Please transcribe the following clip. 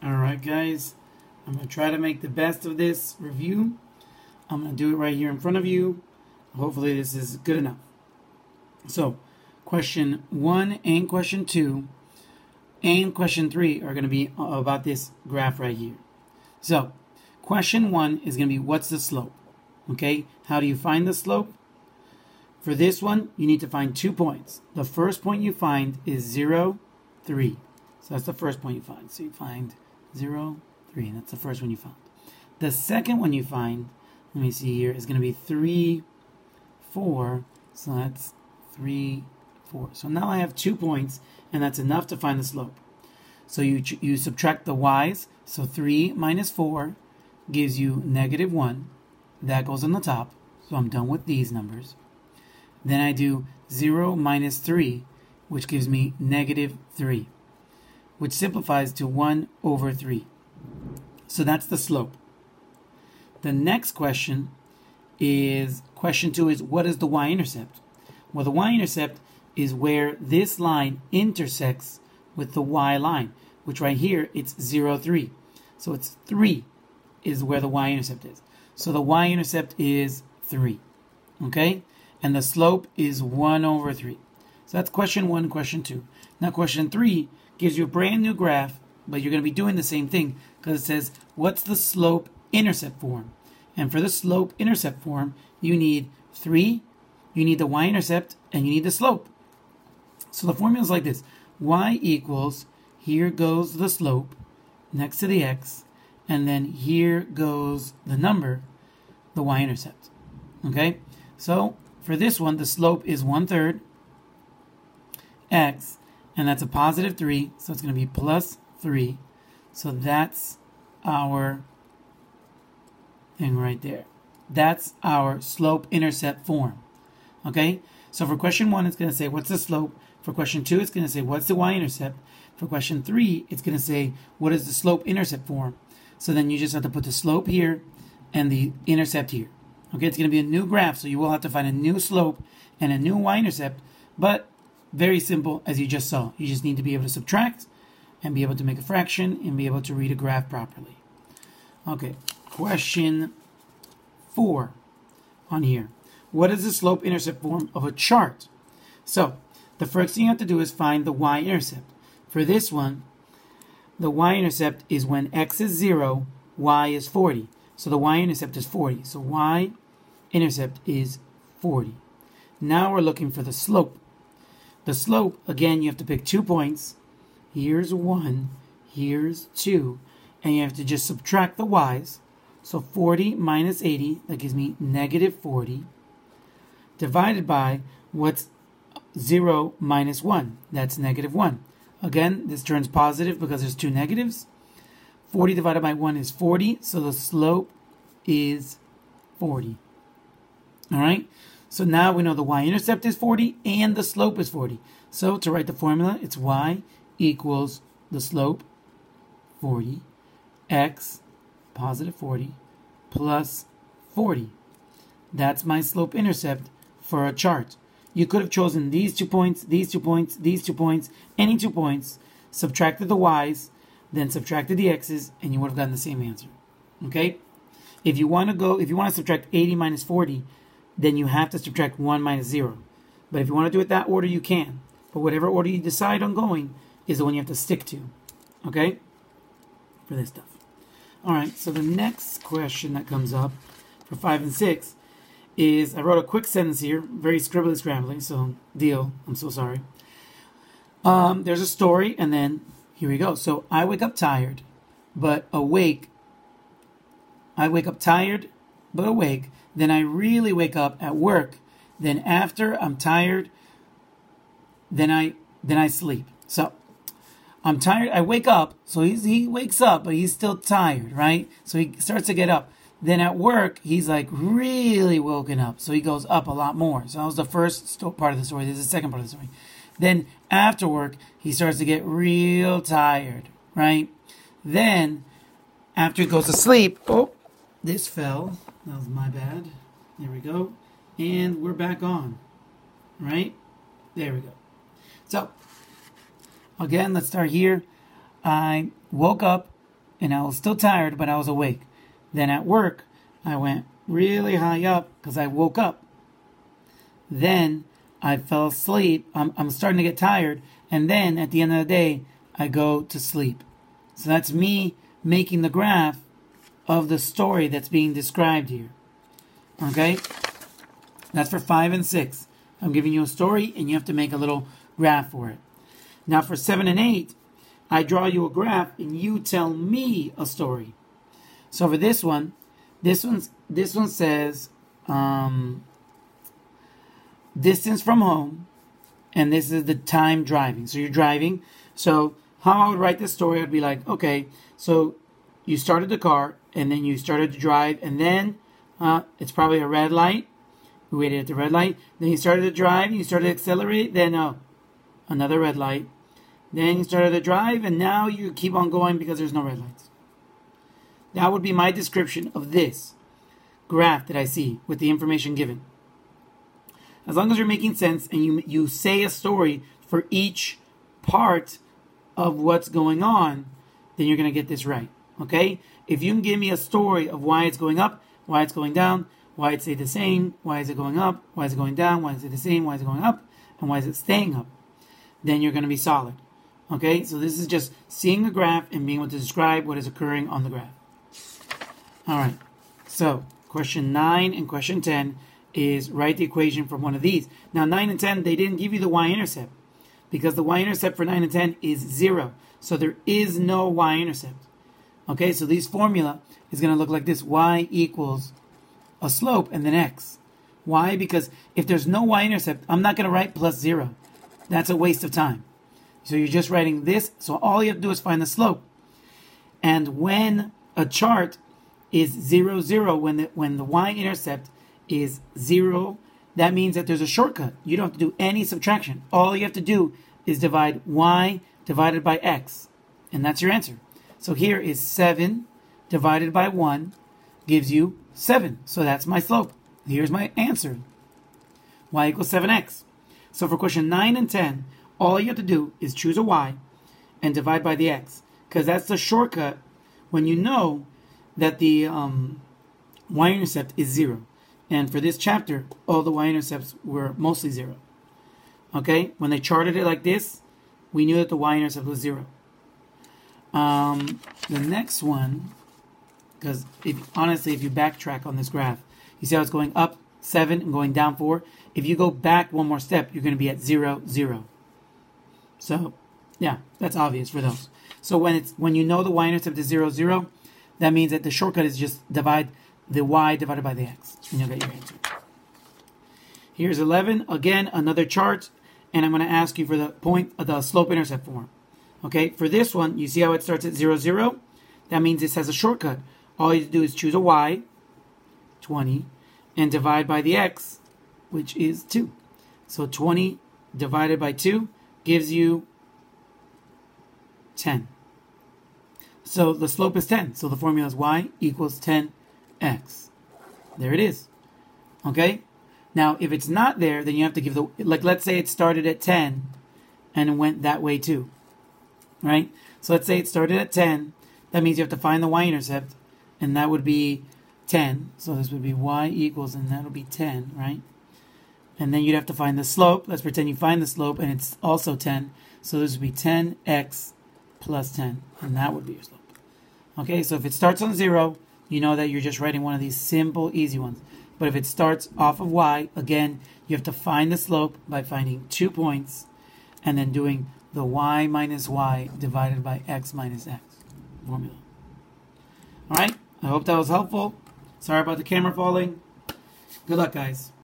Alright guys, I'm going to try to make the best of this review. I'm going to do it right here in front of you. Hopefully this is good enough. So, question 1 and question 2 and question 3 are going to be about this graph right here. So, question 1 is going to be what's the slope? Okay, how do you find the slope? For this one, you need to find 2 points. The first point you find is 0, 3. So that's the first point you find. So you find 0, 3, and that's the first one you found. The second one you find, let me see here, is going to be 3, 4. So that's 3, 4. So now I have 2 points, and that's enough to find the slope. So you subtract the y's. So 3 minus 4 gives you negative 1. That goes on the top. So I'm done with these numbers. Then I do 0 minus 3, which gives me negative 3, which simplifies to 1 over 3. So that's the slope. The next question is, question 2 is, what is the y-intercept? Well, the y-intercept is where this line intersects with the y line, which right here, it's 0, 3. So it's 3 is where the y-intercept is. So the y-intercept is 3. Okay? And the slope is 1 over 3. So that's question 1 and question 2. Now question 3 gives you a brand new graph, but you're going to be doing the same thing because it says, what's the slope-intercept form? And for the slope-intercept form, you need 3, you need the y-intercept, and you need the slope. So the formula is like this. Y equals, here goes the slope next to the x, and then here goes the number, the y-intercept. Okay? So for this one, the slope is 1/3 x, and that's a positive 3, so it's going to be plus 3. So that's our thing right there. That's our slope-intercept form. Okay? So for question 1, it's going to say, what's the slope? For question 2, it's going to say, what's the y-intercept? For question 3, it's going to say, what is the slope-intercept form? So then you just have to put the slope here and the intercept here. Okay, it's going to be a new graph, so you will have to find a new slope and a new y-intercept, but very simple, as you just saw. You just need to be able to subtract and be able to make a fraction and be able to read a graph properly. Okay, question 4 on here. What is the slope-intercept form of a chart? So, the first thing you have to do is find the y-intercept. For this one, the y-intercept is when x is 0, y is 40. So the y-intercept is 40. So y-intercept is 40. Now we're looking for the slope. The slope, again, you have to pick 2 points. Here's 1, here's 2, and you have to just subtract the y's. So 40 minus 80, that gives me negative 40, divided by what's 0 minus 1. That's negative 1. Again, this turns positive because there's 2 negatives. 40 divided by 1 is 40, so the slope is 40. All right? So now we know the y-intercept is 40 and the slope is 40. So to write the formula, it's y equals the slope, 40, x, positive 40, plus 40. That's my slope-intercept for a chart. You could have chosen these 2 points, these 2 points, these 2 points, any 2 points, subtracted the y's, then subtracted the x's, and you would have gotten the same answer. Okay? If you want to subtract 80 minus 40, then you have to subtract 1 minus 0. But if you want to do it that order, you can. But whatever order you decide on going is the one you have to stick to. Okay? For this stuff. Alright, so the next question that comes up for 5 and 6 is, I wrote a quick sentence here, very scribbly scrambly, so deal, I'm so sorry. There's a story, and then here we go. So I wake up tired, but awake. I wake up tired, but awake. Then I really wake up at work. Then after I'm tired, then I sleep. So I'm tired. I wake up. So he wakes up, but he's still tired, right? So he starts to get up. Then at work, he's like really woken up. So he goes up a lot more. So that was the first part of the story. This is the second part of the story. Then after work, he starts to get real tired, right? Then after he goes to sleep, oh, this fell. That was my bad. There we go. And we're back on, right? There we go. So, again, let's start here. I woke up and I was still tired, but I was awake. Then at work, I went really high up because I woke up. Then I fell asleep. I'm starting to get tired. And then at the end of the day, I go to sleep. So that's me making the graph of the story that's being described here. Okay? That's for 5 and 6. I'm giving you a story and you have to make a little graph for it. Now for 7 and 8, I draw you a graph and you tell me a story. So for this one says distance from home, and this is the time driving. So you're driving. So how I would write this story, I'd be like, okay, so you started the car and then you started to drive, and then it's probably a red light. We waited at the red light. Then you started to drive, you started to accelerate, then another red light. Then you started to drive, and now you keep on going because there's no red lights. That would be my description of this graph that I see with the information given. As long as you're making sense and you say a story for each part of what's going on, then you're going to get this right. Okay? If you can give me a story of why it's going up, why it's going down, why it stayed the same, why is it going up, why is it going down, why is it the same, why is it going up, and why is it staying up, then you're going to be solid. Okay? So this is just seeing a graph and being able to describe what is occurring on the graph. Alright, so question 9 and question 10 is write the equation from one of these. Now 9 and 10, they didn't give you the y-intercept because the y-intercept for 9 and 10 is 0. So there is no y-intercept. Okay, so this formula is going to look like this. Y equals a slope and then x. Why? Because if there's no y-intercept, I'm not going to write plus 0. That's a waste of time. So you're just writing this. So all you have to do is find the slope. And when a chart is 0, 0, when the y-intercept is 0, that means that there's a shortcut. You don't have to do any subtraction. All you have to do is divide y divided by x. And that's your answer. So here is 7 divided by 1 gives you 7. So that's my slope. Here's my answer. Y equals 7x. So for question 9 and 10, all you have to do is choose a y and divide by the x. Because that's the shortcut when you know that the y-intercept is 0. And for this chapter, all the y-intercepts were mostly 0. Okay? When they charted it like this, we knew that the y-intercept was 0. The next one, because honestly, if you backtrack on this graph, you see how it's going up 7 and going down 4. If you go back one more step, you're going to be at 0, 0. So, yeah, that's obvious for those. So when you know the y-intercept is 0, 0, that means that the shortcut is just divide the y divided by the x, and you'll get your answer. Here's 11. Again, another chart, and I'm going to ask you for the slope-intercept form. Okay, for this one, you see how it starts at 0, 0? That means this has a shortcut. All you have to do is choose a y, 20, and divide by the x, which is 2. So 20 divided by 2 gives you 10. So the slope is 10. So the formula is y equals 10x. There it is. Okay? Now, if it's not there, then you have to give let's say it started at 10 and it went that way too. Right? So let's say it started at 10. That means you have to find the y-intercept, and that would be 10. So this would be y equals, and that would be 10, right? And then you'd have to find the slope. Let's pretend you find the slope, and it's also 10. So this would be 10x plus 10, and that would be your slope. Okay, so if it starts on 0, you know that you're just writing one of these simple, easy ones. But if it starts off of y, again, you have to find the slope by finding 2 points and then doing the y minus y divided by x minus x formula. Alright, I hope that was helpful. Sorry about the camera falling. Good luck, guys.